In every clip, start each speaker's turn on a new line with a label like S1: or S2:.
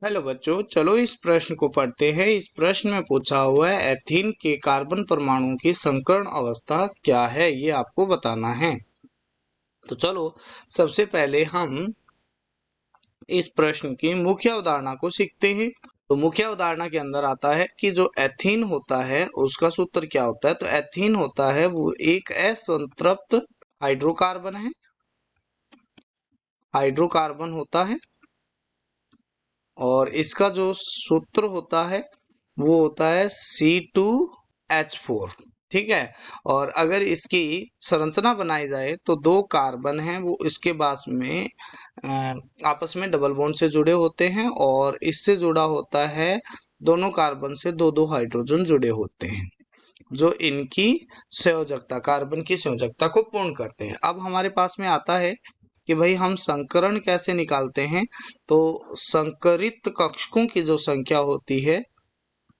S1: Hello बच्चों, चलो इस प्रश्न को पढ़ते हैं। इस प्रश्न में पूछा हुआ है एथीन के कार्बन परमाणु की संकरण अवस्था क्या है, ये आपको बताना है। तो चलो सबसे पहले हम इस प्रश्न की मुख्य अवधारणा को सीखते हैं। तो मुख्य अवधारणा के अंदर आता है कि जो एथीन होता है उसका सूत्र क्या होता है। तो एथीन होता है वो एक असंतृप्त हाइड्रोकार्बन है, हाइड्रोकार्बन होता है, और इसका जो सूत्र होता है वो होता है C2H4। ठीक है। और अगर इसकी संरचना बनाई जाए तो दो कार्बन हैं वो इसके पास में आपस में डबल बॉन्ड से जुड़े होते हैं, और इससे जुड़ा होता है दोनों कार्बन से दो दो हाइड्रोजन जुड़े होते हैं जो इनकी संयोजकता, कार्बन की संयोजकता को पूर्ण करते हैं। अब हमारे पास में आता है कि भाई हम संकरण कैसे निकालते हैं। तो संकरित कक्षकों की जो संख्या होती है,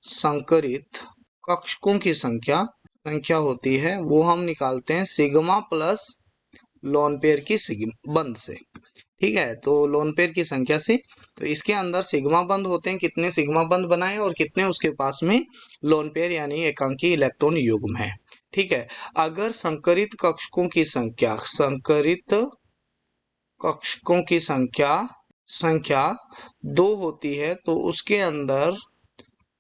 S1: संकरित कक्षकों की संख्या होती है वो हम निकालते हैं सिग्मा प्लस लोन पेयर की बंध से। ठीक है। तो लोन पेयर की संख्या से, तो इसके अंदर सिग्मा बंध होते हैं, कितने सिग्मा बंध बनाए और कितने उसके पास में लोन पेयर यानी एकांकी इलेक्ट्रॉन युग्म है। ठीक है। अगर संकरित कक्षकों की संख्या, संकरित कक्षकों की संख्या 2 होती है तो उसके अंदर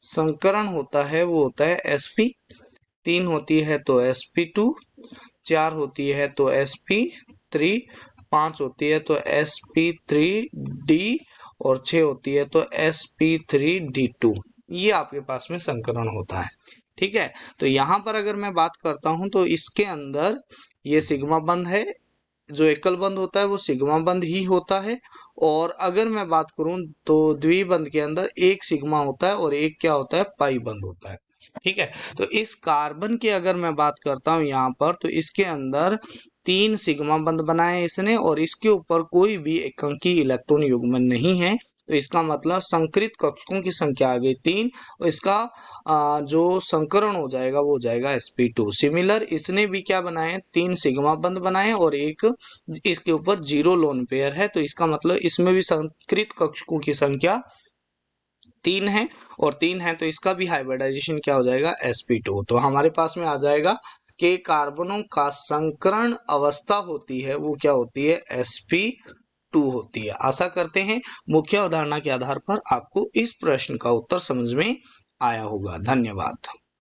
S1: संकरण होता है वो होता है sp। 3 होती है तो sp2, 4 होती है तो sp3, 5 होती है तो sp3d, और 6 होती है तो sp3d2। ये आपके पास में संकरण होता है। ठीक है। तो यहाँ पर अगर मैं बात करता हूं तो इसके अंदर ये सिग्मा बंध है, जो एकल बंध होता है वो सिग्मा बंध ही होता है। और अगर मैं बात करूं तो द्विबंध के अंदर एक सिग्मा होता है और एक क्या होता है, पाई बंध होता है। ठीक है। तो इस कार्बन की अगर मैं बात करता हूं यहाँ पर, तो इसके अंदर 3 सिग्मा बंध बनाए इसने, और इसके ऊपर कोई भी एकांकी इलेक्ट्रॉन युग्मन नहीं है। तो इसका मतलब संकरित कक्षकों की संख्या आ गई 3, और इसका जो संकरण हो जाएगा वो हो जाएगा sp2। सिमिलर इसने भी क्या बनाए, 3 सिग्मा बंध बनाए और एक इसके ऊपर 0 लोन पेयर है। तो इसका मतलब इसमें भी संकरित कक्षकों की संख्या 3 है, और 3 है तो इसका भी हाइब्रिडाइजेशन क्या हो जाएगा, sp2। तो हमारे पास में आ जाएगा कि कार्बनों का संकरण अवस्था होती है वो क्या होती है, sp2 होती है। आशा करते हैं मुख्य अवधारणा के आधार पर आपको इस प्रश्न का उत्तर समझ में आया होगा। धन्यवाद।